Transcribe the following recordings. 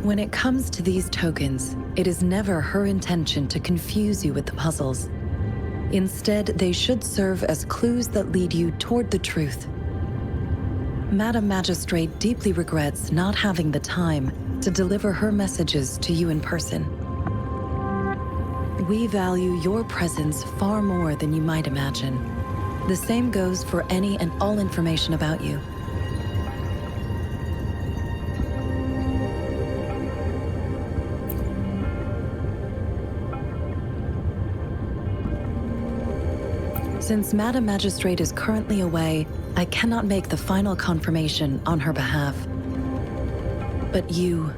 When it comes to these tokens, it is never her intention to confuse you with the puzzles. Instead, they should serve as clues that lead you toward the truth. Madam Magistrate deeply regrets not having the time to deliver her messages to you in person. We value your presence far more than you might imagine. The same goes for any and all information about you. Since Madam Magistrate is currently away, I cannot make the final confirmation on her behalf. But you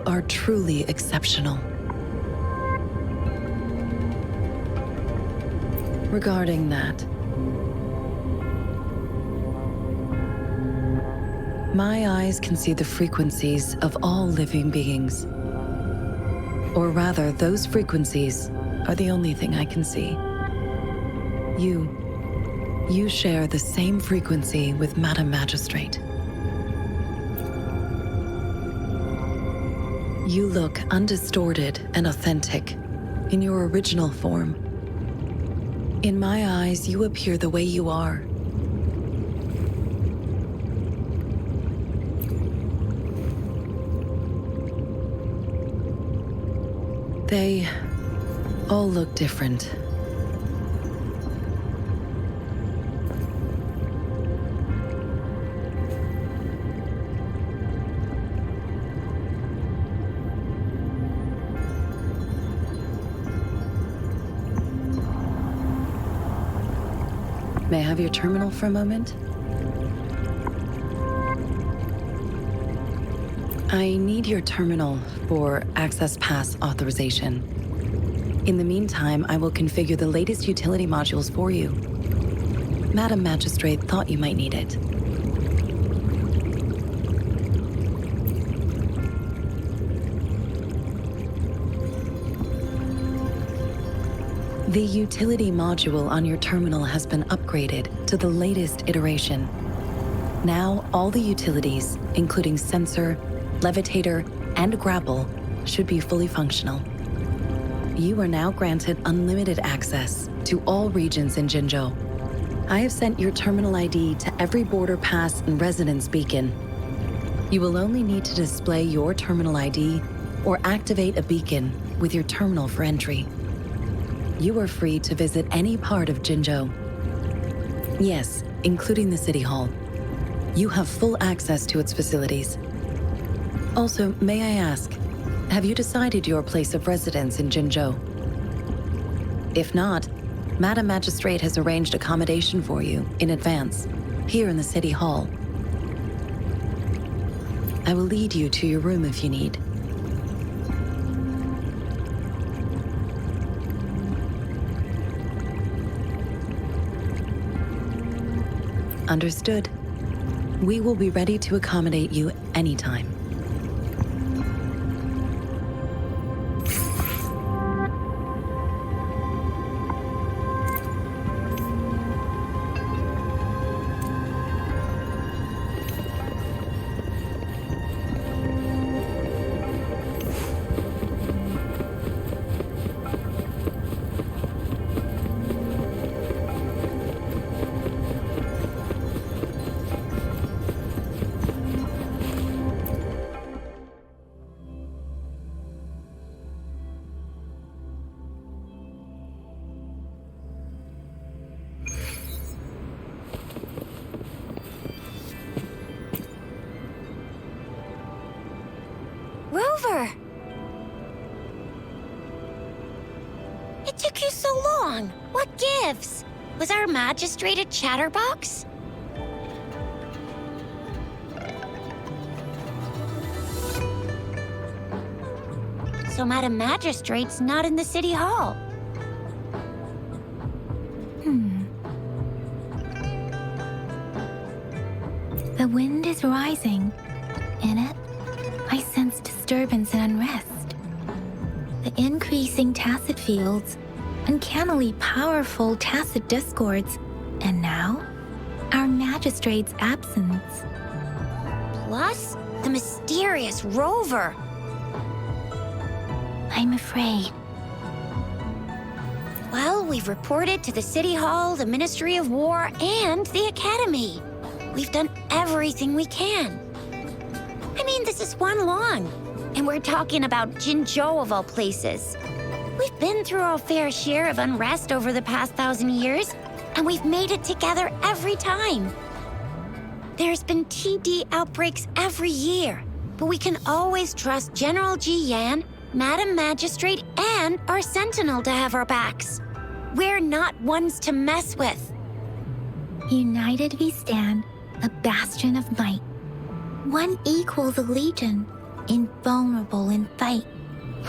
are truly exceptional. Regarding that, my eyes can see the frequencies of all living beings. Or rather, those frequencies are the only thing I can see. You share the same frequency with Madam Magistrate. You look undistorted and authentic in your original form. In my eyes, you appear the way you are. They all look different. May I have your terminal for a moment? I need your terminal for Access Pass authorization. In the meantime, I will configure the latest utility modules for you. Madam Magistrate thought you might need it. The utility module on your terminal has been upgraded to the latest iteration. Now, all the utilities, including sensor, levitator, and grapple, should be fully functional. You are now granted unlimited access to all regions in Jinzhou. I have sent your terminal ID to every border pass and residence beacon. You will only need to display your terminal ID or activate a beacon with your terminal for entry. You are free to visit any part of Jinzhou. Yes, including the City Hall. You have full access to its facilities. Also, may I ask, have you decided your place of residence in Jinzhou? If not, Madam Magistrate has arranged accommodation for you in advance, here in the City Hall. I will lead you to your room if you need. Understood. We will be ready to accommodate you anytime. Rover! It took you so long. What gives? Was our magistrate a chatterbox? So Madam Magistrate's not in the City Hall. The wind is rising. In it, I sense disturbance and unrest. The increasing tacit fields, uncannily powerful tacit discords, and now, our magistrate's absence. Plus, the mysterious rover. I'm afraid. Well, we've reported to the City Hall, the Ministry of War, and the Academy. We've done everything we can. I mean, this is one long, and we're talking about Jinzhou of all places. We've been through our fair share of unrest over the past 1,000 years, and we've made it together every time. There's been TD outbreaks every year, but we can always trust General Ji Yan, Madam Magistrate, and our Sentinel to have our backs. We're not ones to mess with. United we stand, a bastion of might. One equals a legion, invulnerable in fight.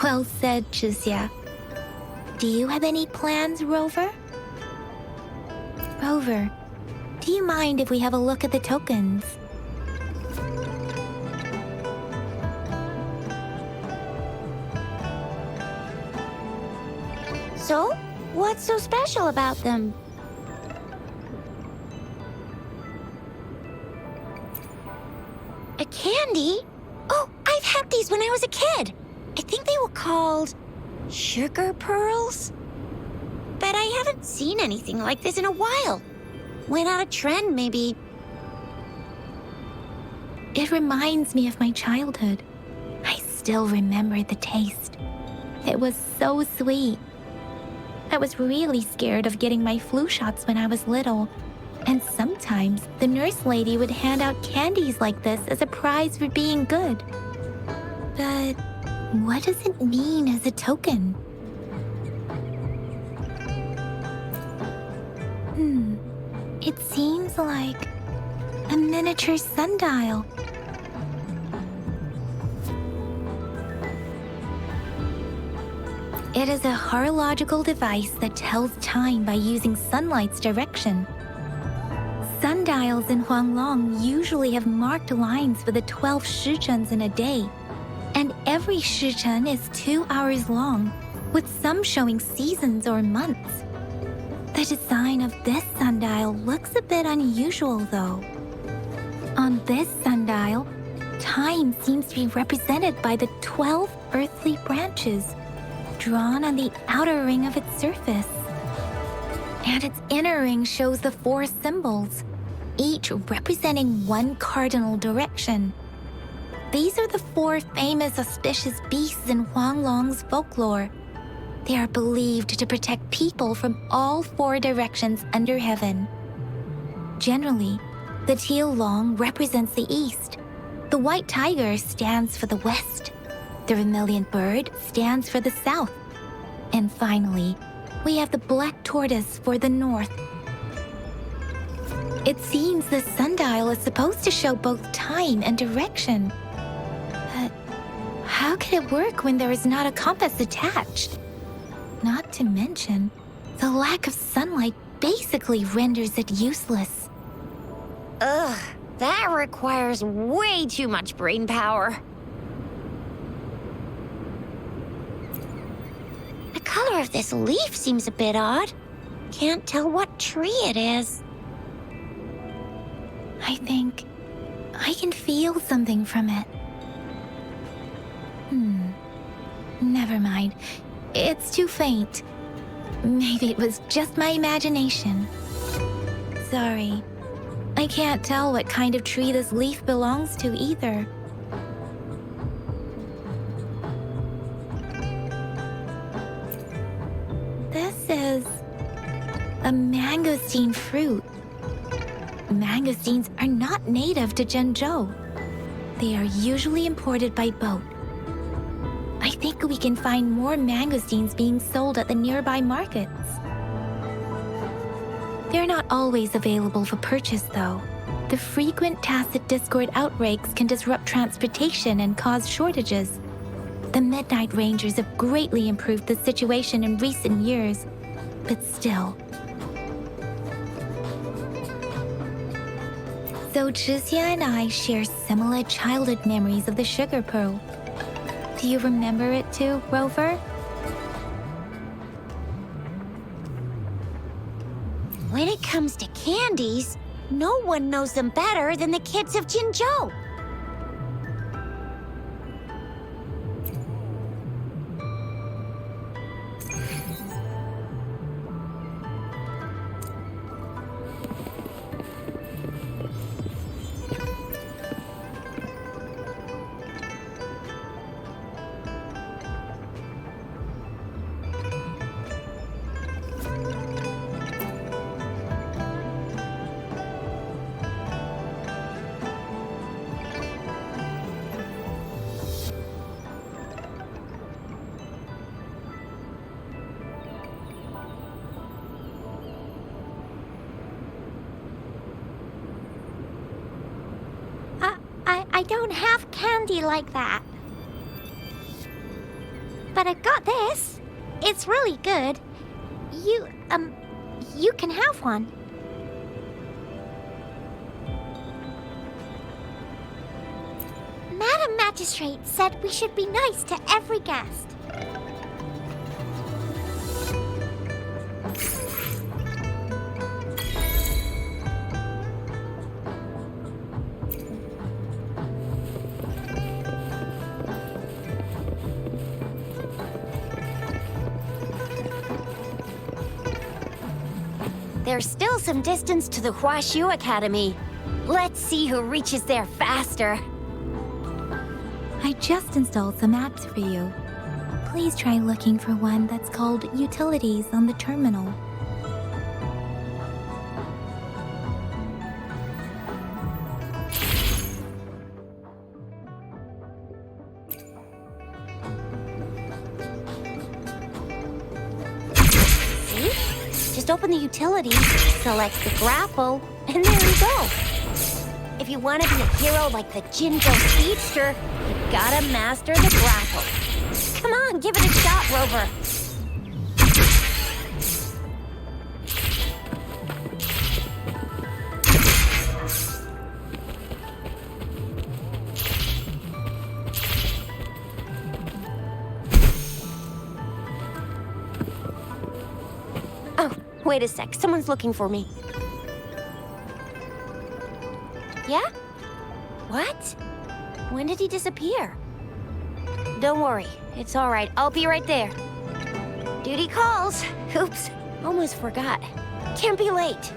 Well said, Chixia. Do you have any plans, Rover? Rover, do you mind if we have a look at the tokens? So, what's so special about them? A candy? Oh, I've had these when I was a kid. I think they were called sugar pearls? But I haven't seen anything like this in a while. Went out of trend, maybe. It reminds me of my childhood. I still remember the taste. It was so sweet. I was really scared of getting my flu shots when I was little. And sometimes the nurse lady would hand out candies like this as a prize for being good. But what does it mean as a token? It seems like a miniature sundial. It is a horological device that tells time by using sunlight's direction. Sundials in Huanglong usually have marked lines for the 12 shichens in a day, and every shichen is 2 hours long, with some showing seasons or months. The design of this sundial looks a bit unusual, though. On this sundial, time seems to be represented by the 12 earthly branches, drawn on the outer ring of its surface. And its inner ring shows the 4 symbols, each representing one cardinal direction. These are the 4 famous auspicious beasts in Huanglong's folklore. They are believed to protect people from all 4 directions under heaven. Generally, the teal long represents the east. The white tiger stands for the west. The vermilion bird stands for the south. And finally, we have the black tortoise for the north. It seems the sundial is supposed to show both time and direction. But how can it work when there is not a compass attached? Not to mention, the lack of sunlight basically renders it useless. Ugh, that requires way too much brain power. The color of this leaf seems a bit odd. Can't tell what tree it is. I think I can feel something from it. Never mind. It's too faint. Maybe it was just my imagination. Sorry. I can't tell what kind of tree this leaf belongs to either. This is a mangosteen fruit. Mangosteens are not native to Zhengzhou. They are usually imported by boat. I think we can find more mangosteens being sold at the nearby markets. They're not always available for purchase, though. The frequent tacit discord outbreaks can disrupt transportation and cause shortages. The Midnight Rangers have greatly improved the situation in recent years, but still. So Chixia and I share similar childhood memories of the sugar pearl. Do you remember it too, Rover? When it comes to candies, no one knows them better than the kids of Jinzhou. I don't have candy like that. But I've got this. It's really good. You can have one. Madam Magistrate said we should be nice to every guest. There's still some distance to the Huashu Academy. Let's see who reaches there faster. I just installed some apps for you. Please try looking for one that's called Utilities on the terminal. Just open the utilities, select the grapple, and there you go. If you want to be a hero like the Jinjo Speedster, you gotta master the grapple. Come on, give it a shot, Rover. Oh, wait a sec. Someone's looking for me. Yeah? What? When did he disappear? Don't worry. It's all right. I'll be right there. Duty calls. Oops. Almost forgot. Can't be late.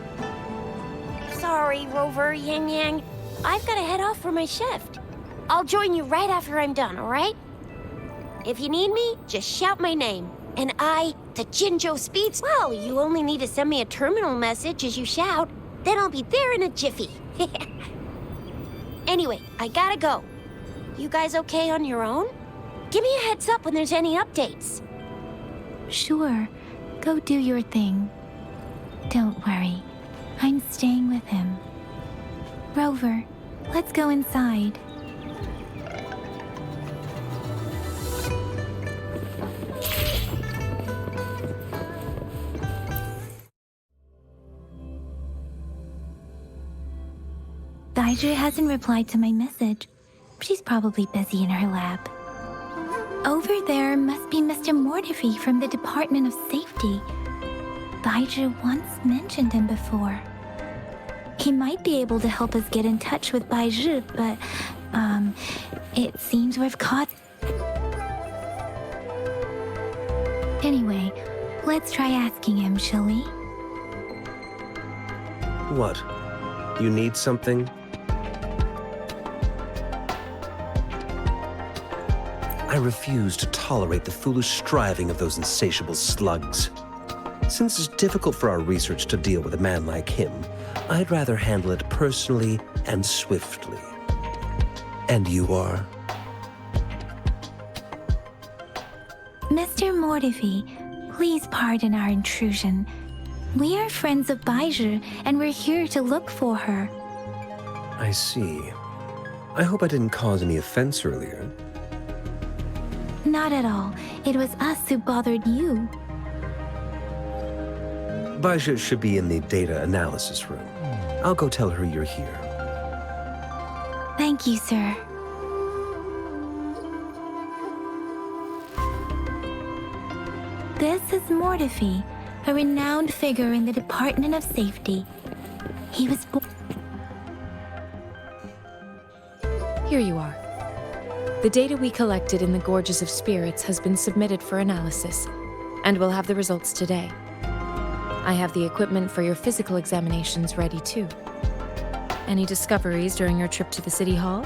Sorry, Rover, Yang Yang. I've got to head off for my shift. I'll join you right after I'm done, all right? If you need me, just shout my name. And I, the Jinjo Speeds... Well, you only need to send me a terminal message as you shout. Then I'll be there in a jiffy. Anyway, I gotta go. You guys okay on your own? Give me a heads up when there's any updates. Sure, go do your thing. Don't worry, I'm staying with him. Rover, let's go inside. Baizhi hasn't replied to my message. She's probably busy in her lab. Over there must be Mr. Mortifi from the Department of Safety. Baizhi once mentioned him before. He might be able to help us get in touch with Baizhi, but, it seems we've caught... Anyway, let's try asking him, shall we? What? You need something? I refuse to tolerate the foolish striving of those insatiable slugs. Since it's difficult for our research to deal with a man like him, I'd rather handle it personally and swiftly. And you are? Mr. Mortifi, please pardon our intrusion. We are friends of Baizhi, and we're here to look for her. I see. I hope I didn't cause any offense earlier. Not at all. It was us who bothered you. Baizhi should be in the data analysis room. I'll go tell her you're here. Thank you, sir. This is Mortifi, a renowned figure in the Department of Safety. He was born... Here you are. The data we collected in the Gorges of Spirits has been submitted for analysis, and we'll have the results today. I have the equipment for your physical examinations ready too. Any discoveries during your trip to the City Hall?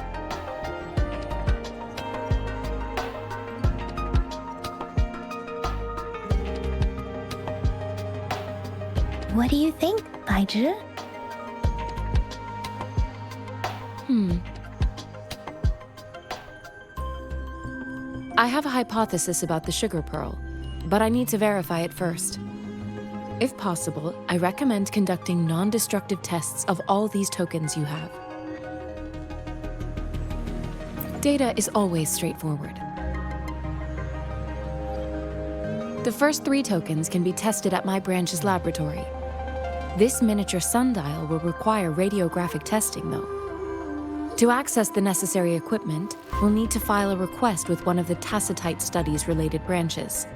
What do you think, Baizhi? I have a hypothesis about the sugar pearl, but I need to verify it first. If possible, I recommend conducting non-destructive tests of all these tokens you have. Data is always straightforward. The first 3 tokens can be tested at my branch's laboratory. This miniature sundial will require radiographic testing, though. To access the necessary equipment, we'll need to file a request with one of the Tacitite Studies-related branches.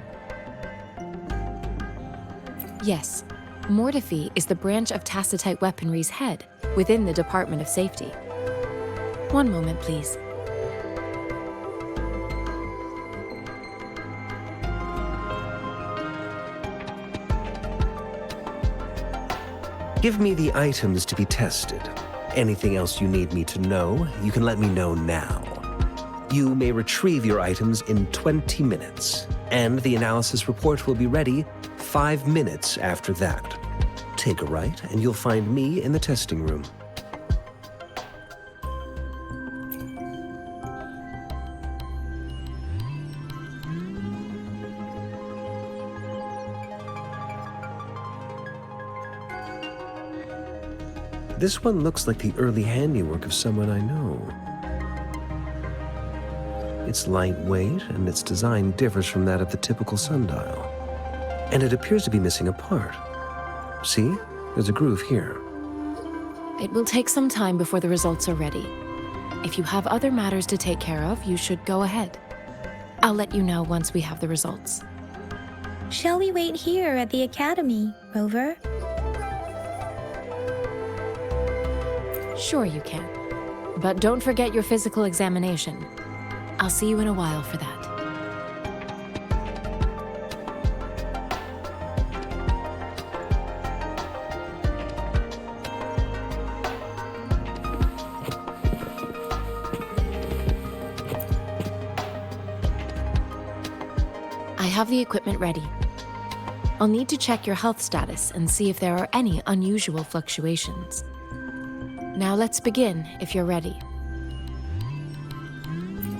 Yes, Mortefi is the branch of Tacitite Weaponry's head within the Department of Safety. One moment, please. Give me the items to be tested. Anything else you need me to know, you can let me know now. You may retrieve your items in 20 minutes, and the analysis report will be ready 5 minutes after that. Take a right, and you'll find me in the testing room. This one looks like the early handiwork of someone I know. It's lightweight, and its design differs from that of the typical sundial. And it appears to be missing a part. See? There's a groove here. It will take some time before the results are ready. If you have other matters to take care of, you should go ahead. I'll let you know once we have the results. Shall we wait here at the Academy, Rover? Sure you can. But don't forget your physical examination. I'll see you in a while for that. I have the equipment ready. I'll need to check your health status and see if there are any unusual fluctuations. Now let's begin, if you're ready.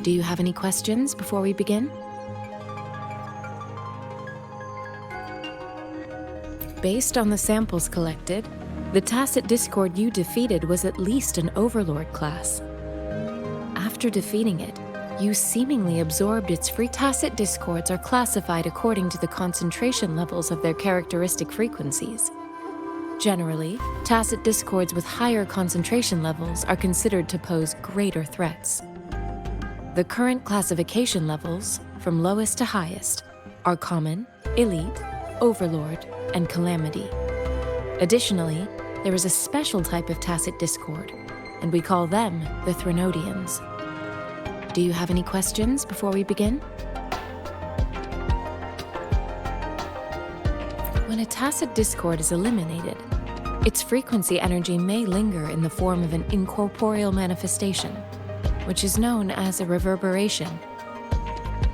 Do you have any questions before we begin? Based on the samples collected, the Tacit Discord you defeated was at least an Overlord class. After defeating it, you seemingly absorbed its free. Tacit Discords are classified according to the concentration levels of their characteristic frequencies. Generally, Tacit Discords with higher concentration levels are considered to pose greater threats. The current classification levels, from lowest to highest, are Common, Elite, Overlord, and Calamity. Additionally, there is a special type of Tacit Discord, and we call them the Threnodians. Do you have any questions before we begin? When a Tacit Discord is eliminated, its frequency energy may linger in the form of an incorporeal manifestation, which is known as a reverberation.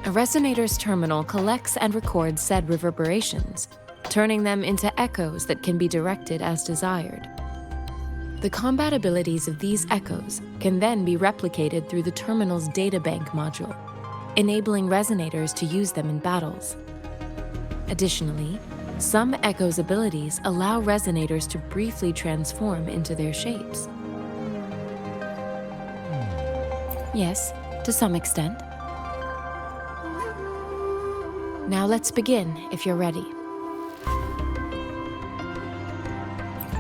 A resonator's terminal collects and records said reverberations, turning them into echoes that can be directed as desired. The combat abilities of these echoes can then be replicated through the terminal's databank module, enabling resonators to use them in battles. Additionally, some echoes' abilities allow resonators to briefly transform into their shapes. Yes, to some extent. Now let's begin, if you're ready.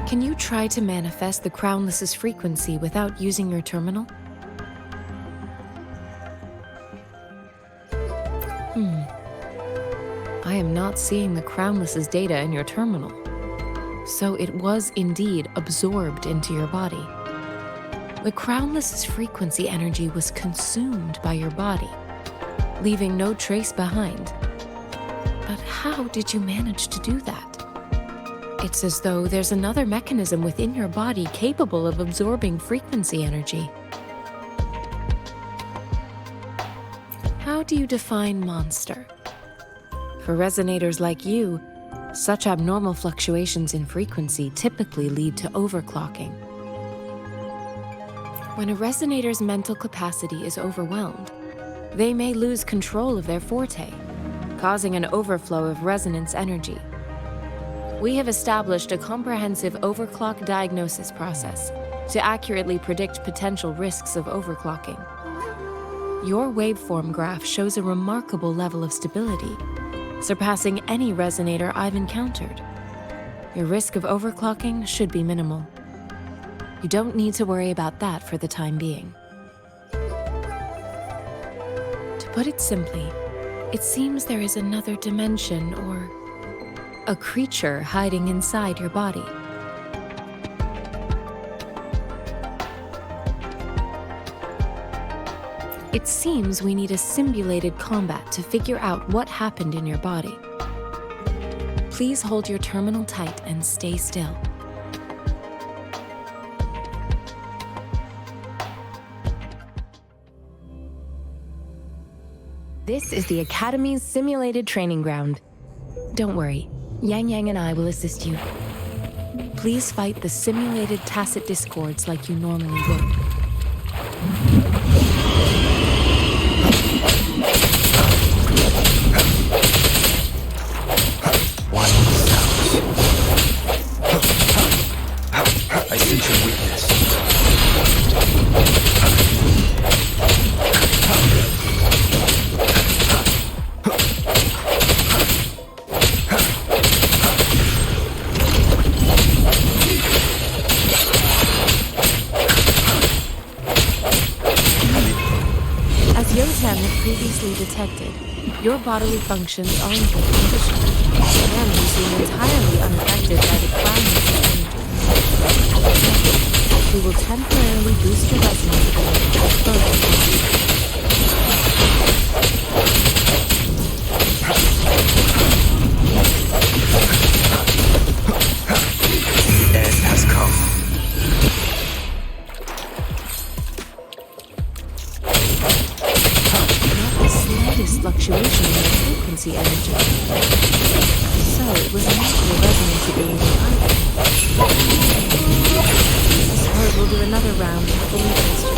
Can you try to manifest the Crownless's frequency without using your terminal? I am not seeing the Crownless's data in your terminal. So it was indeed absorbed into your body. The Crownless's frequency energy was consumed by your body, leaving no trace behind. But how did you manage to do that? It's as though there's another mechanism within your body capable of absorbing frequency energy. How do you define monster? For resonators like you, such abnormal fluctuations in frequency typically lead to overclocking. When a resonator's mental capacity is overwhelmed, they may lose control of their forte, causing an overflow of resonance energy. We have established a comprehensive overclock diagnosis process to accurately predict potential risks of overclocking. Your waveform graph shows a remarkable level of stability, surpassing any resonator I've encountered. Your risk of overclocking should be minimal. You don't need to worry about that for the time being. To put it simply, it seems there is another dimension or a creature hiding inside your body. It seems we need a simulated combat to figure out what happened in your body. Please hold your terminal tight and stay still. This is the Academy's simulated training ground. Don't worry, Yang Yang and I will assist you. Please fight the simulated tacit discords like you normally would. I sense your weakness. As Yotan had previously detected, your bodily functions are in good condition, and you seem entirely unaffected by the cloudiness of energy. We will temporarily boost your resonance for further. The end has come. Slightest fluctuation in the frequency energy. So it was not your resonance ability either. This herd will do another round to fully test your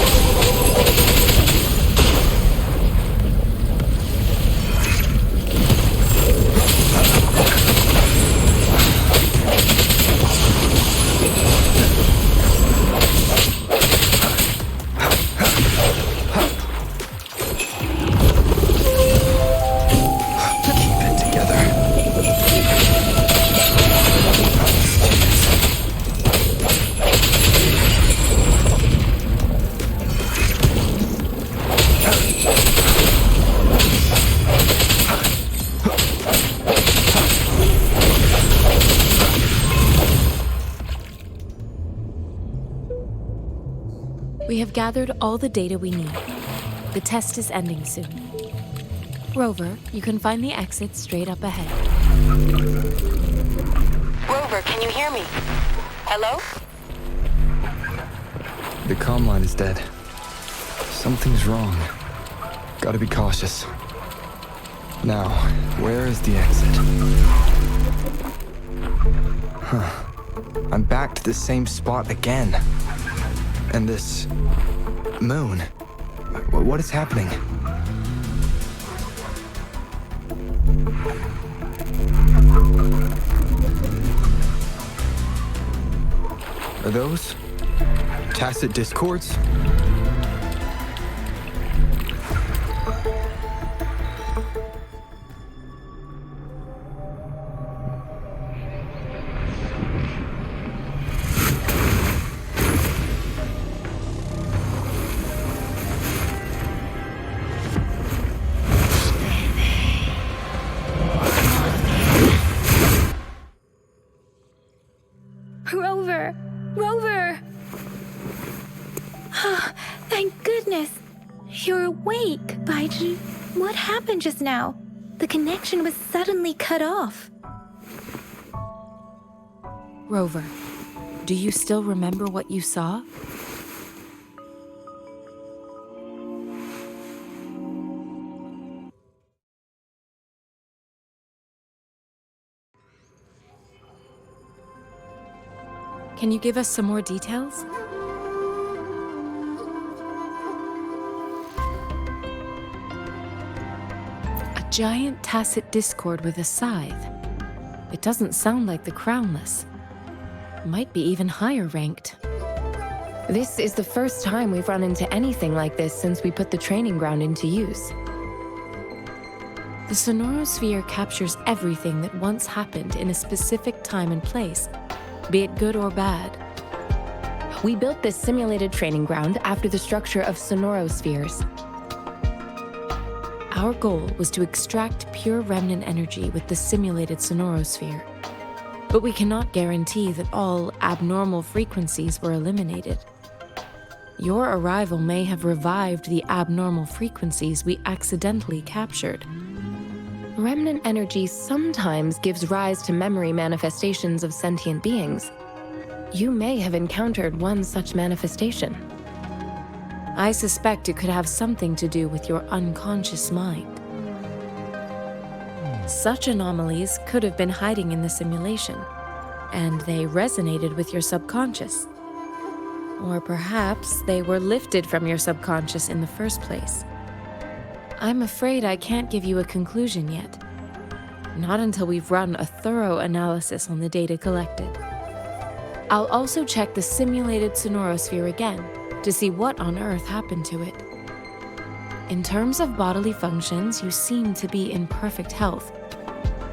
We have gathered all the data we need. The test is ending soon. Rover, you can find the exit straight up ahead. Rover, can you hear me? Hello? The comm line is dead. Something's wrong. Gotta be cautious. Now, where is the exit? Huh. I'm back to the same spot again. And this moon. What is happening? Are those tacit discords? Rover! Rover! Thank goodness! You're awake, Baiji. What happened just now? The connection was suddenly cut off. Rover, do you still remember what you saw? Can you give us some more details? A giant tacit discord with a scythe. It doesn't sound like the Crownless. Might be even higher ranked. This is the first time we've run into anything like this since we put the training ground into use. The sonorosphere captures everything that once happened in a specific time and place, be it good or bad. We built this simulated training ground after the structure of sonorospheres. Our goal was to extract pure remnant energy with the simulated sonorosphere. But we cannot guarantee that all abnormal frequencies were eliminated. Your arrival may have revived the abnormal frequencies we accidentally captured. Remnant energy sometimes gives rise to memory manifestations of sentient beings. You may have encountered one such manifestation. I suspect it could have something to do with your unconscious mind. Such anomalies could have been hiding in the simulation, and they resonated with your subconscious. Or perhaps they were lifted from your subconscious in the first place. I'm afraid I can't give you a conclusion yet. Not until we've run a thorough analysis on the data collected. I'll also check the simulated sonorosphere again to see what on earth happened to it. In terms of bodily functions, you seem to be in perfect health.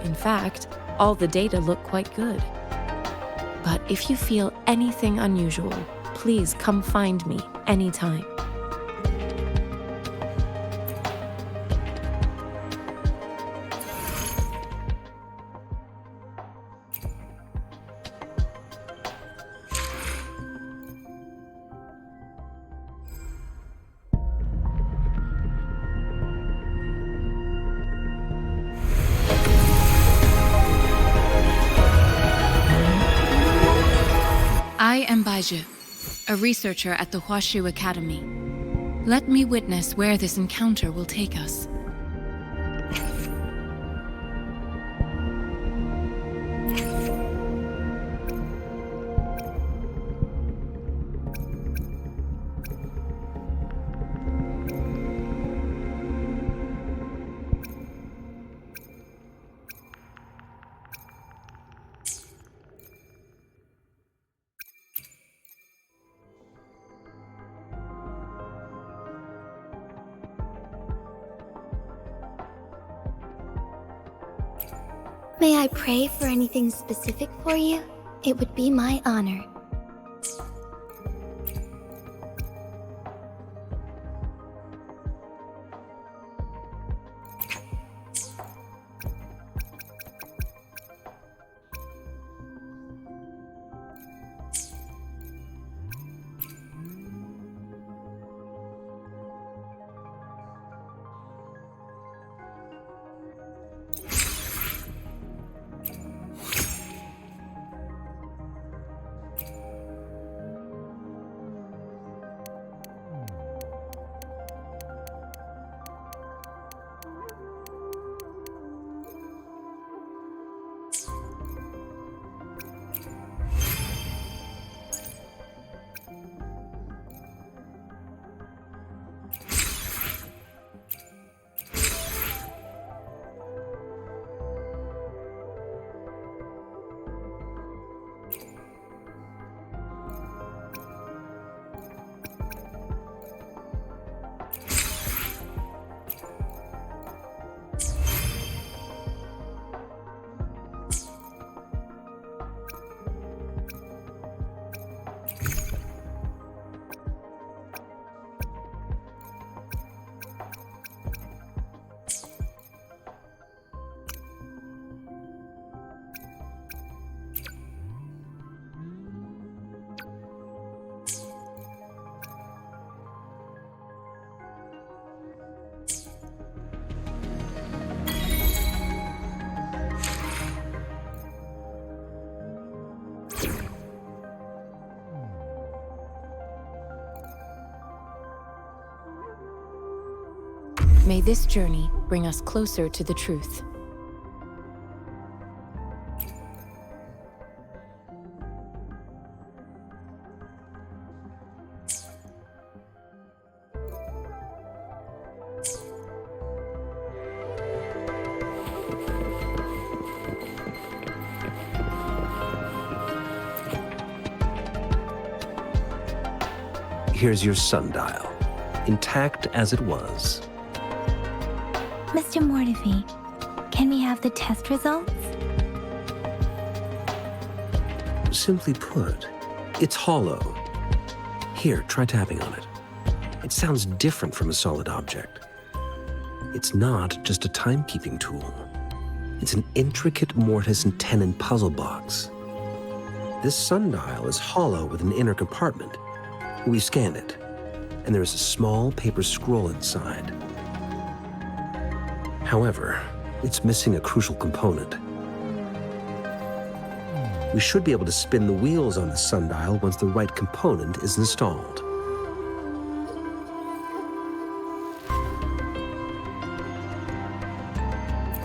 In fact, all the data look quite good. But if you feel anything unusual, please come find me anytime. I am Baiju, a researcher at the Huashu Academy. Let me witness where this encounter will take us. May I pray for anything specific for you? It would be my honor. May this journey bring us closer to the truth. here's your sundial, intact as it was. Mr. Mortefi, can we have the test results? Simply put, it's hollow. Here, try tapping on it. It sounds different from a solid object. It's not just a timekeeping tool. It's an intricate mortise and tenon puzzle box. This sundial is hollow with an inner compartment. We scanned it, and there is a small paper scroll inside. However, it's missing a crucial component. We should be able to spin the wheels on the sundial once the right component is installed.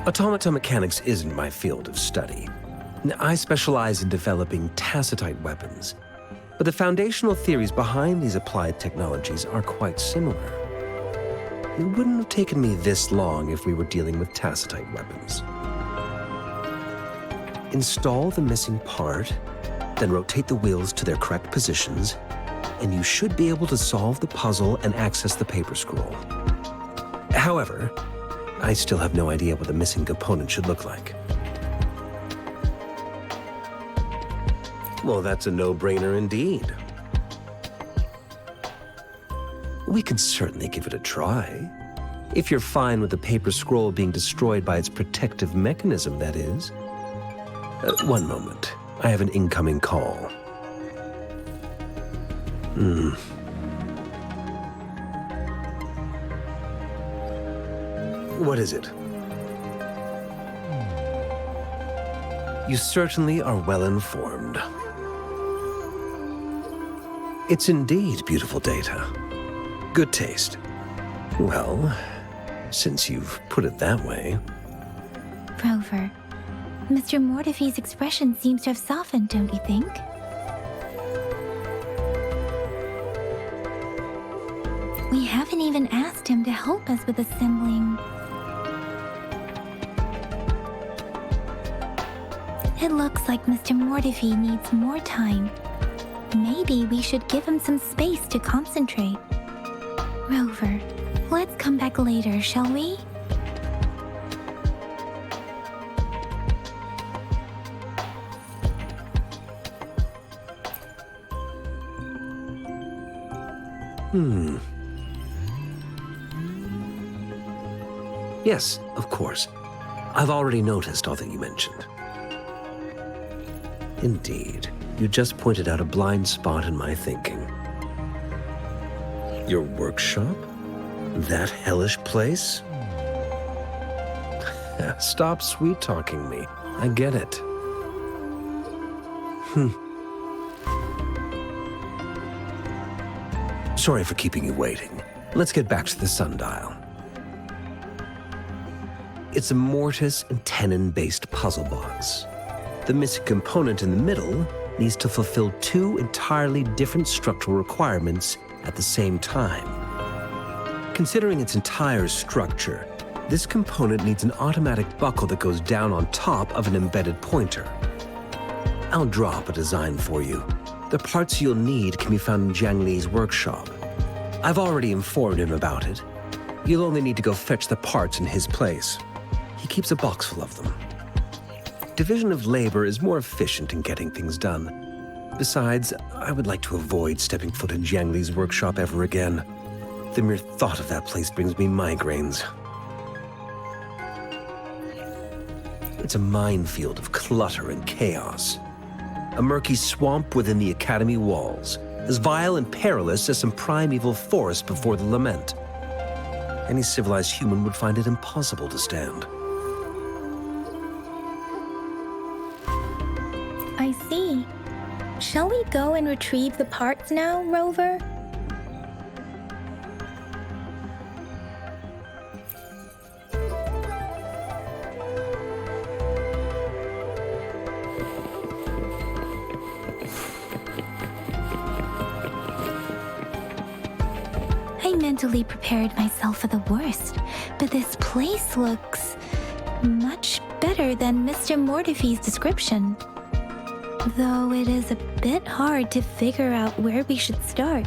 Automata mechanics isn't my field of study. I specialize in developing tacitite weapons, but the foundational theories behind these applied technologies are quite similar. It wouldn't have taken me this long if we were dealing with tacitite weapons. Install the missing part, then rotate the wheels to their correct positions, and you should be able to solve the puzzle and access the paper scroll. However, I still have no idea what the missing component should look like. Well, that's a no-brainer indeed. We can certainly give it a try. If you're fine with the paper scroll being destroyed by its protective mechanism, that is. One moment. I have an incoming call. What is it? You certainly are well informed. It's indeed beautiful data. Good taste. Well, since you've put it that way. Rover, Mr. Mortefi's expression seems to have softened, don't you think? We haven't even asked him to help us with assembling. It looks like Mr. Mortefi needs more time. Maybe we should give him some space to concentrate. Rover, let's come back later, shall we? Yes, of course. I've already noticed all that you mentioned. Indeed, you just pointed out a blind spot in my thinking. Your workshop? That hellish place? Stop sweet-talking me. I get it. Sorry for keeping you waiting. Let's get back to the sundial. It's a mortise and tenon-based puzzle box. The missing component in the middle needs to fulfill two entirely different structural requirements at the same time. Considering its entire structure, this component needs an automatic buckle that goes down on top of an embedded pointer. I'll draw up a design for you. The parts you'll need can be found in Jiang Li's workshop. I've already informed him about it. You'll only need to go fetch the parts in his place. He keeps a box full of them. Division of labor is more efficient in getting things done. Besides, I would like to avoid stepping foot in Jiang Li's workshop ever again. The mere thought of that place brings me migraines. It's a minefield of clutter and chaos. A murky swamp within the Academy walls, as vile and perilous as some primeval forest before the lament. Any civilized human would find it impossible to stand. I see. Shall we go and retrieve the parts now, Rover? I mentally prepared myself for the worst, but this place looks much better than Mr. Mortefi's description. Though it is a bit hard to figure out where we should start.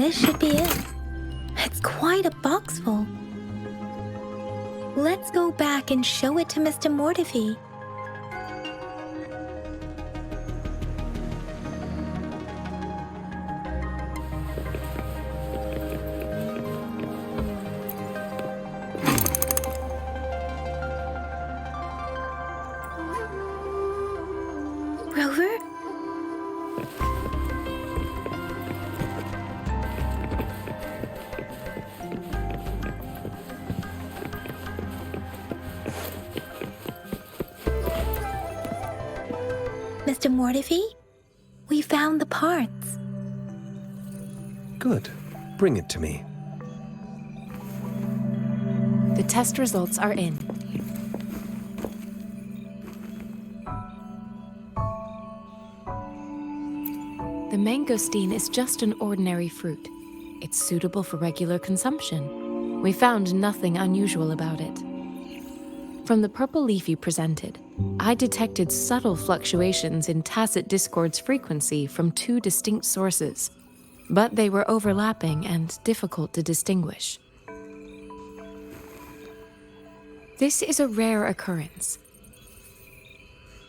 This should be it. It's quite a box full. Let's go back and show it to Mr. Mortefi. Rover? Mr. Mortefi, we found the parts. Good. Bring it to me. The test results are in. The mangosteen is just an ordinary fruit. It's suitable for regular consumption. We found nothing unusual about it. From the purple leaf you presented, I detected subtle fluctuations in tacit discord's frequency from two distinct sources, but they were overlapping and difficult to distinguish. This is a rare occurrence.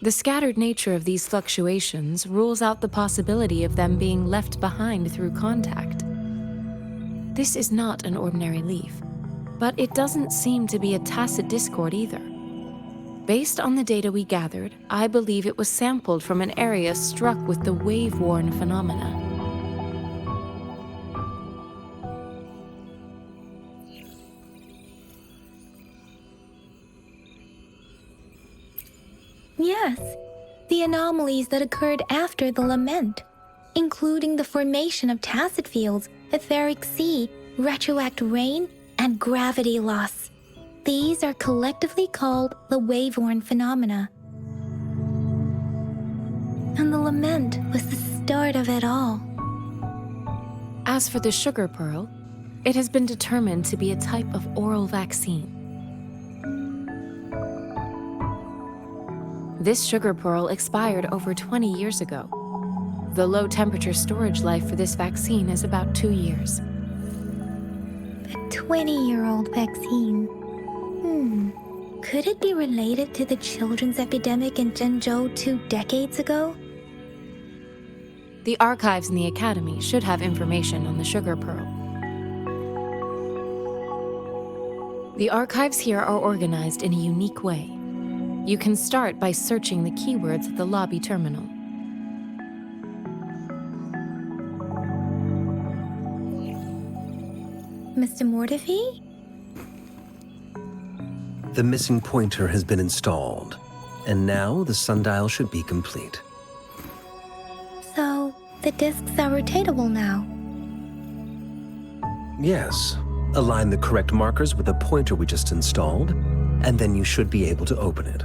The scattered nature of these fluctuations rules out the possibility of them being left behind through contact. This is not an ordinary leaf, but it doesn't seem to be a tacit discord either. Based on the data we gathered, I believe it was sampled from an area struck with the wave-worn phenomena. Yes, the anomalies that occurred after the lament, including the formation of tacit fields, etheric sea, retroact rain, and gravity loss. These are collectively called the wave-worn phenomena. And the lament was the start of it all. As for the sugar pearl, it has been determined to be a type of oral vaccine. This sugar pearl expired over 20 years ago. The low-temperature storage life for this vaccine is about 2 years. A 20-year-old vaccine. Could it be related to the children's epidemic in Zhengzhou 2 decades ago? The archives in the Academy should have information on the sugar pearl. The archives here are organized in a unique way. You can start by searching the keywords at the lobby terminal. Mr. Mortefi? The missing pointer has been installed, and now the sundial should be complete. So, the discs are rotatable now. Yes. Align the correct markers with the pointer we just installed, and then you should be able to open it.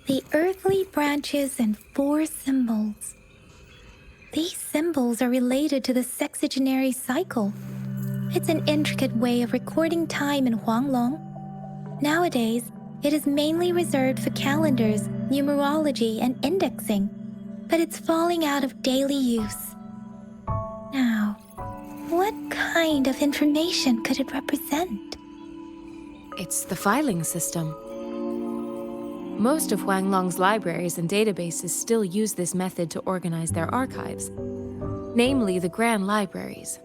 The earthly branches and 4 symbols. These symbols are related to the sexagenary cycle. It's an intricate way of recording time in Huanglong. Nowadays, it is mainly reserved for calendars, numerology, and indexing, but it's falling out of daily use. Now, what kind of information could it represent? It's the filing system. Most of Huanglong's libraries and databases still use this method to organize their archives, namely the Grand Libraries.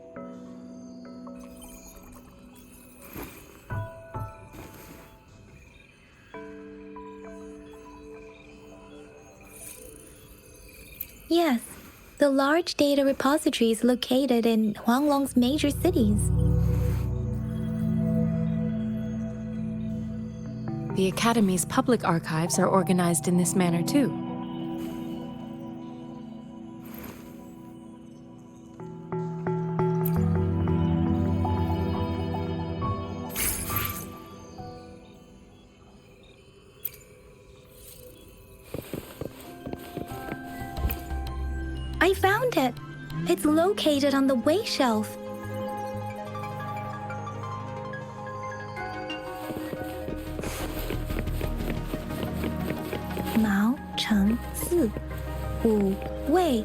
Yes, the large data repositories located in Huanglong's major cities. The Academy's public archives are organized in this manner too. I found it. It's located on the way shelf. 成4、5位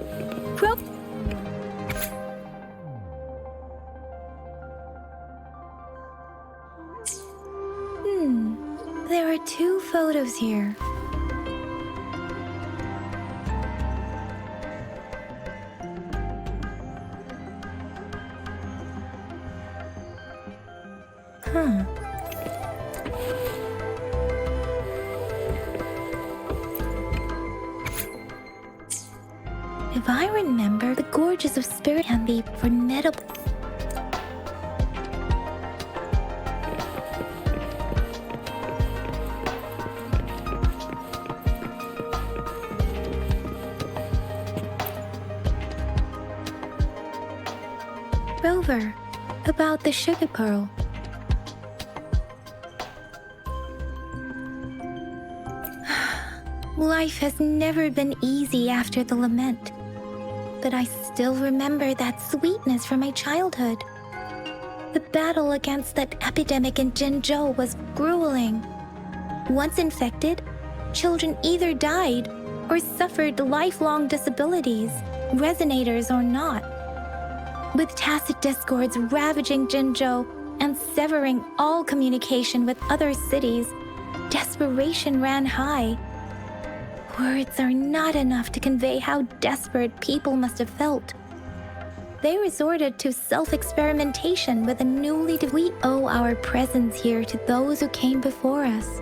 Pro。There are 2 photos here. If I remember, the Gorges of Spirit can be formidable. Rover, about the sugar pearl. Life has never been easy after the lament, but I still remember that sweetness from my childhood. The battle against that epidemic in Jinzhou was grueling. Once infected, children either died or suffered lifelong disabilities, resonators or not. With tacit discords ravaging Jinzhou and severing all communication with other cities, desperation ran high. Words are not enough to convey how desperate people must have felt. They resorted to self-experimentation with a newly We owe our presence here to those who came before us.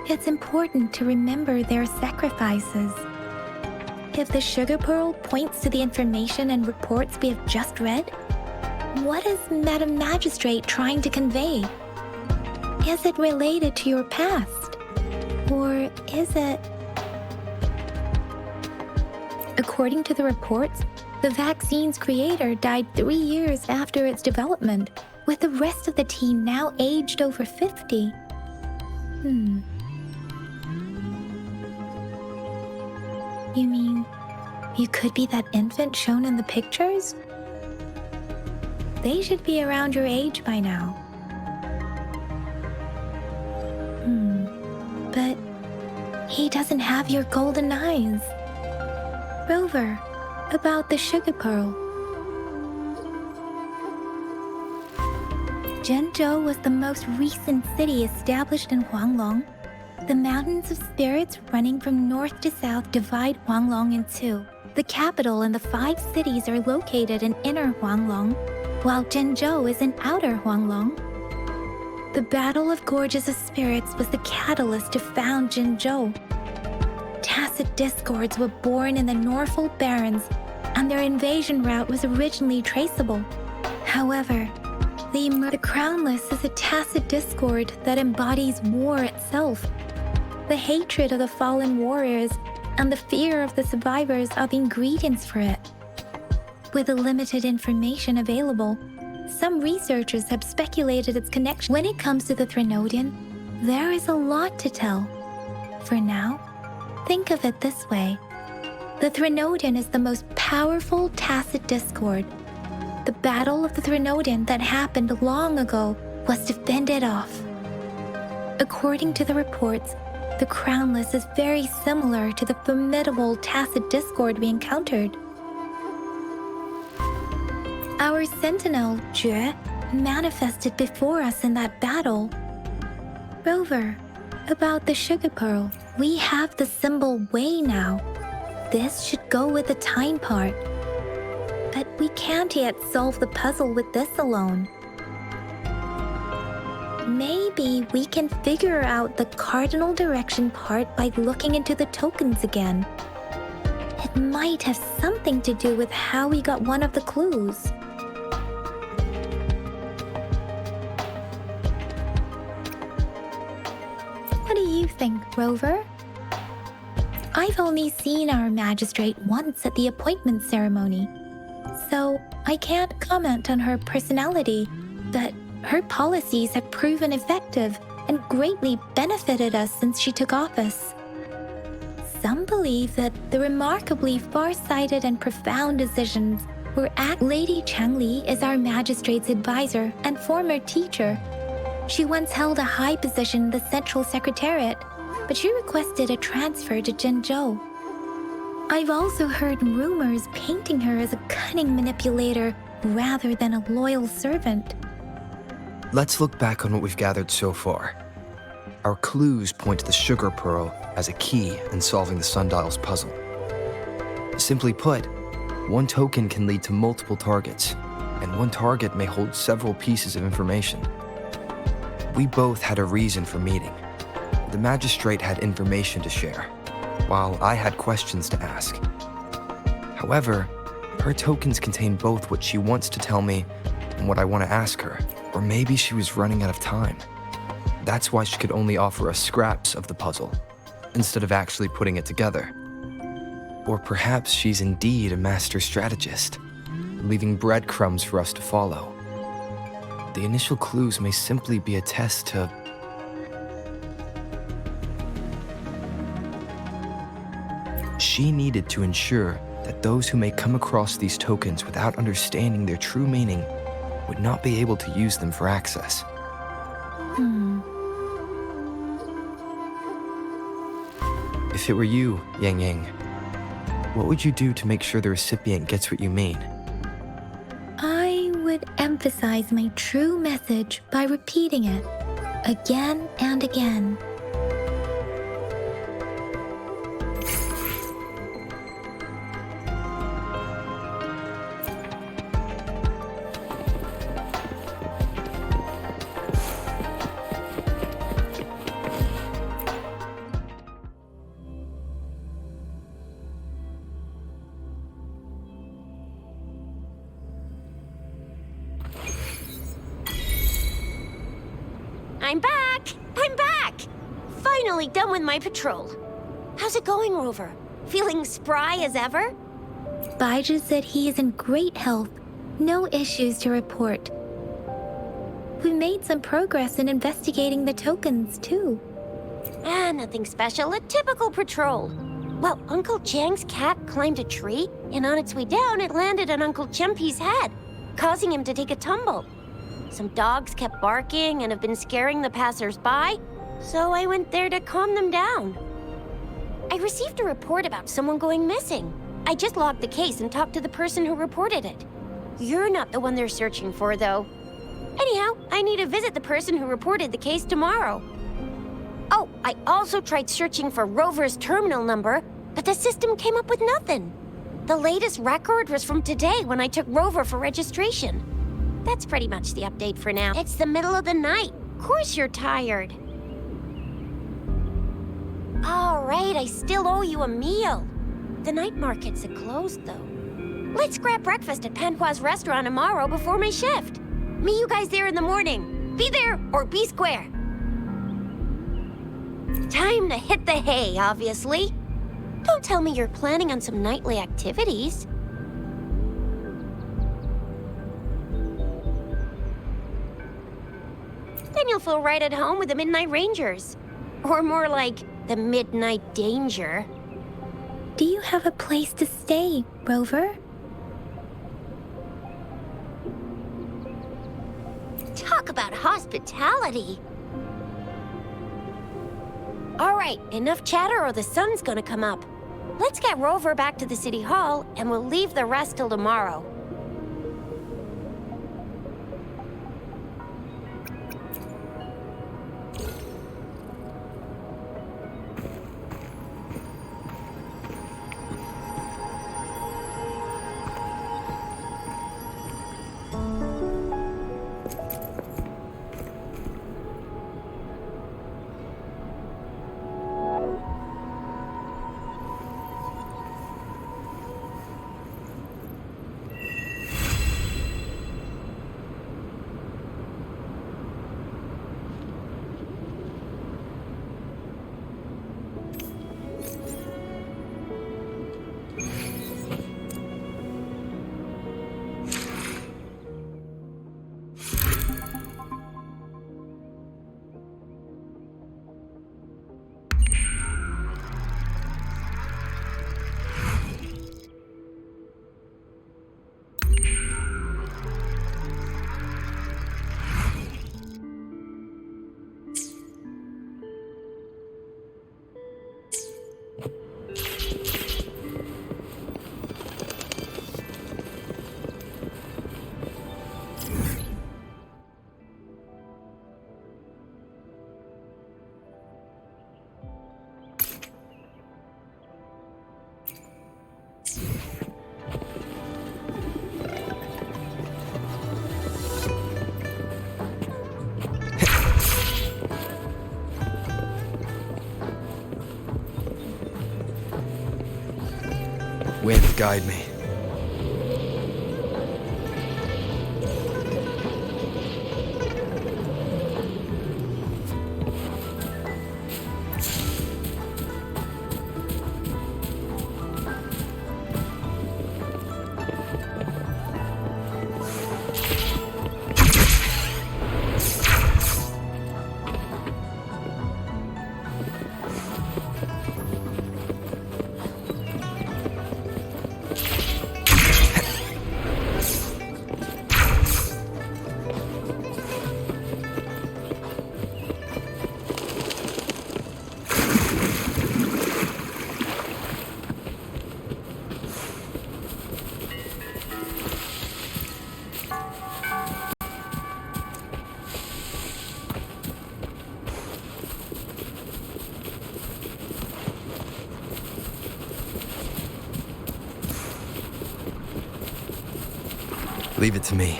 It's important to remember their sacrifices. If the sugar pearl points to the information and reports we have just read, what is Madam Magistrate trying to convey? Is it related to your past? Or is it... According to the reports, the vaccine's creator died 3 years after its development, with the rest of the team now aged over 50. You mean, you could be that infant shown in the pictures? They should be around your age by now. But he doesn't have your golden eyes. Rover, about the sugar pearl. Jinzhou was the most recent city established in Huanglong. The mountains of spirits running from north to south divide Huanglong in 2. The capital and the 5 cities are located in inner Huanglong, while Jinzhou is in outer Huanglong. The Battle of Gorges of Spirits was the catalyst to found Jinzhou. Tacit discords were born in the Norfolk Barrens, and their invasion route was originally traceable. However, the Crownless is a tacit discord that embodies war itself. The hatred of the fallen warriors and the fear of the survivors are the ingredients for it. With the limited information available, some researchers have speculated its connection. When it comes to the Threnodian, there is a lot to tell. For now, think of it this way. The Threnodian is the most powerful tacit discord. The Battle of the Threnodian that happened long ago was to fend it off. According to the reports, the Crownless is very similar to the formidable tacit discord we encountered. Our sentinel, Jue, manifested before us in that battle. Rover, about the sugar pearl, we have the symbol Wei now. This should go with the time part. But we can't yet solve the puzzle with this alone. Maybe we can figure out the cardinal direction part by looking into the tokens again. It might have something to do with how we got one of the clues. What do you think, Rover? I've only seen our magistrate once at the appointment ceremony, so I can't comment on her personality, but her policies have proven effective and greatly benefited us since she took office. Some believe that the remarkably far-sighted and profound decisions were Lady Changli is our magistrate's advisor and former teacher. She once held a high position in the Central Secretariat, but she requested a transfer to Zhengzhou. I've also heard rumors painting her as a cunning manipulator rather than a loyal servant. Let's look back on what we've gathered so far. Our clues point to the sugar pearl as a key in solving the sundial's puzzle. Simply put, one token can lead to multiple targets, and one target may hold several pieces of information. We both had a reason for meeting. The magistrate had information to share, while I had questions to ask. However, her tokens contain both what she wants to tell me and what I want to ask her, or maybe she was running out of time. That's why she could only offer us scraps of the puzzle, instead of actually putting it together. Or perhaps she's indeed a master strategist, leaving breadcrumbs for us to follow. The initial clues may simply be a test to... She needed to ensure that those who may come across these tokens without understanding their true meaning would not be able to use them for access. If it were you, Yang Yang, what would you do to make sure the recipient gets what you mean? I would emphasize my true message by repeating it again and again. I'm back! I'm back! Finally done with my patrol. How's it going, Rover? Feeling spry as ever? Baizhi said he is in great health. No issues to report. We made some progress in investigating the tokens, too. Nothing special. A typical patrol. Well, Uncle Chang's cat climbed a tree, and on its way down, it landed on Uncle Chempi's head, causing him to take a tumble. Some dogs kept barking and have been scaring the passers-by, so I went there to calm them down. I received a report about someone going missing. I just logged the case and talked to the person who reported it. You're not the one they're searching for, though. Anyhow, I need to visit the person who reported the case tomorrow. Oh, I also tried searching for Rover's terminal number, but the system came up with nothing. The latest record was from today when I took Rover for registration. That's pretty much the update for now. It's the middle of the night. Of course you're tired. All right, I still owe you a meal. The night markets are closed, though. Let's grab breakfast at Panhua's restaurant tomorrow before my shift. Meet you guys there in the morning. Be there or be square. Time to hit the hay, obviously. Don't tell me you're planning on some nightly activities. Then you'll feel right at home with the Midnight Rangers. Or more like the Midnight Danger. Do you have a place to stay, Rover? Talk about hospitality. All right, enough chatter or the sun's gonna come up. Let's get Rover back to the City Hall, and we'll leave the rest till tomorrow. guide me. Leave it to me.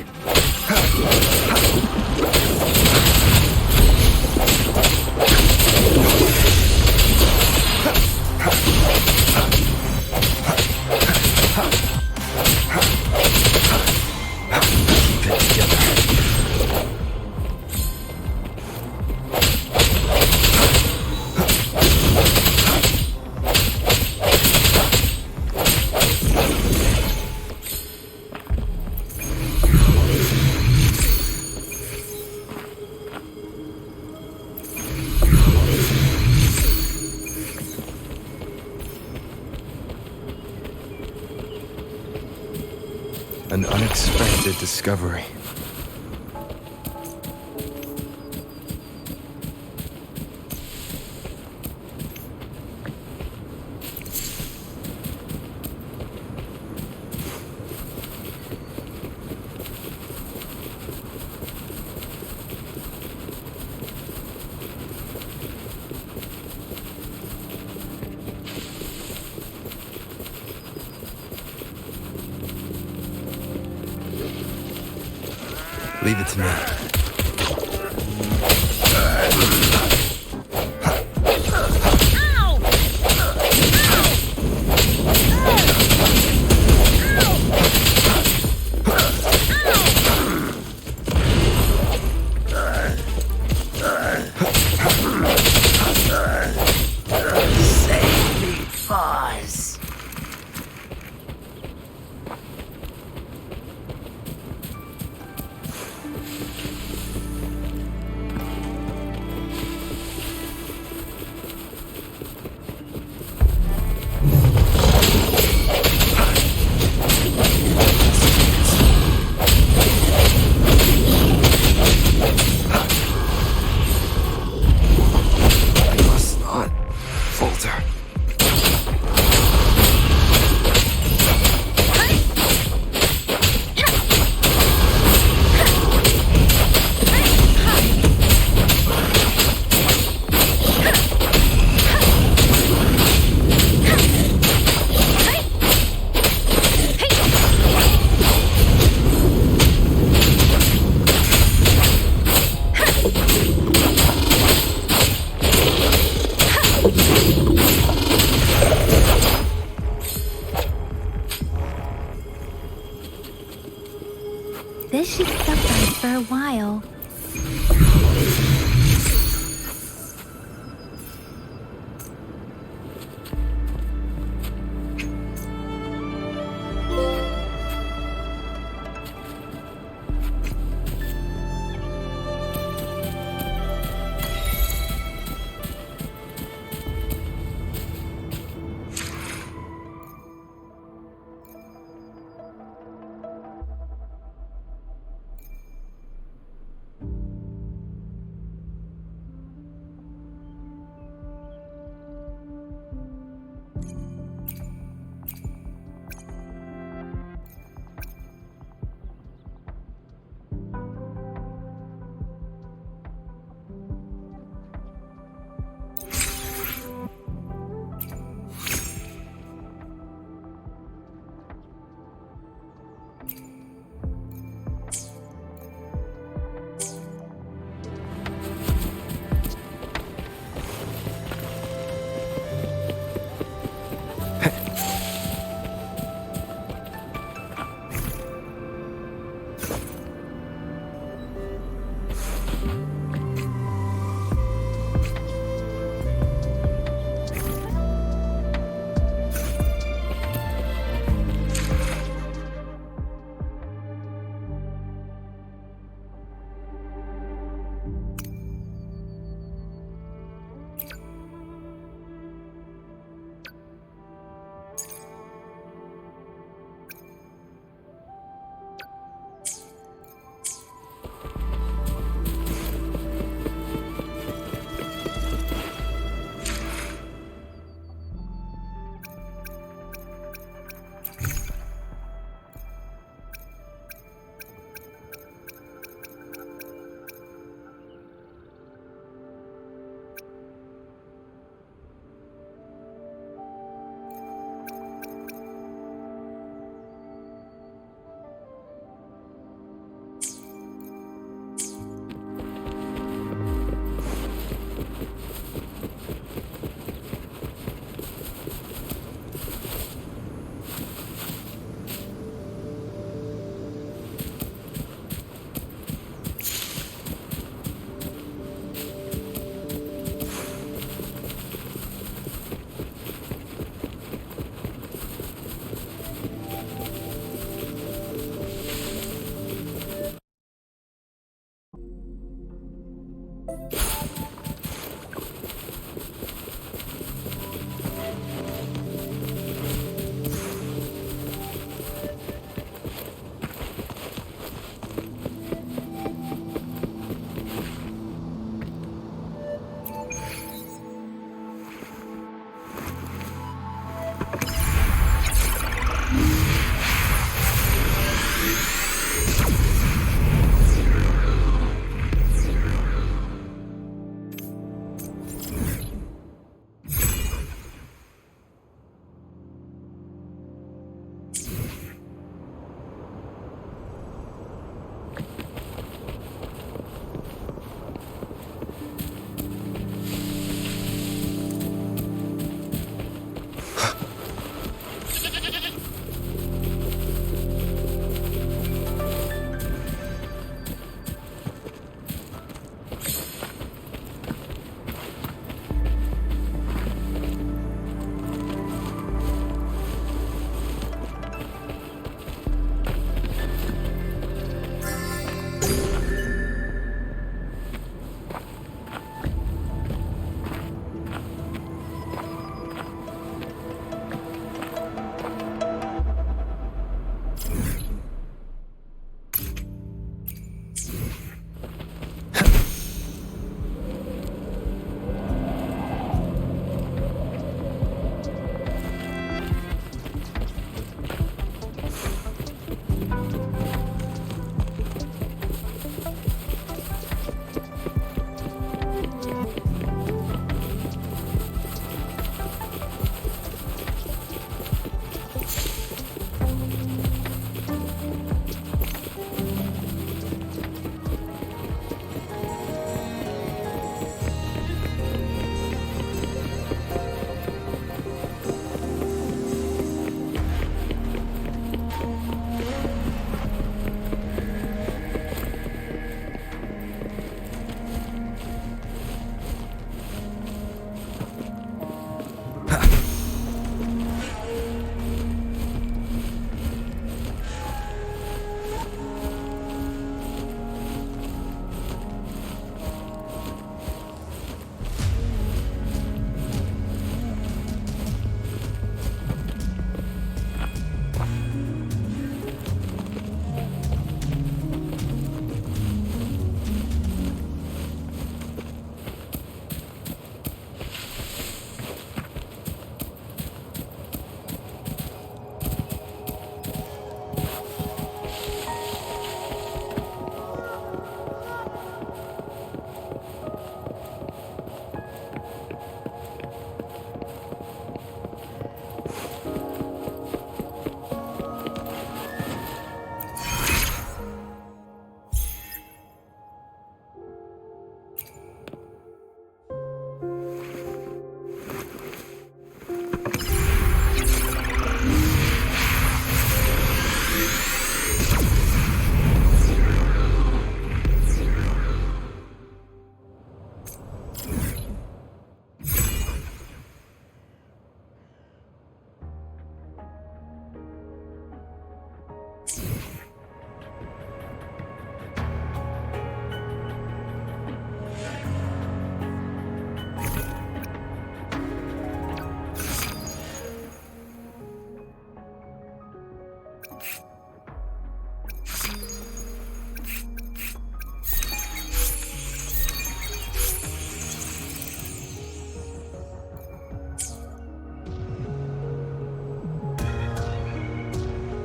Keep it together. An unexpected discovery. Leave it to me. This should suffice for a while.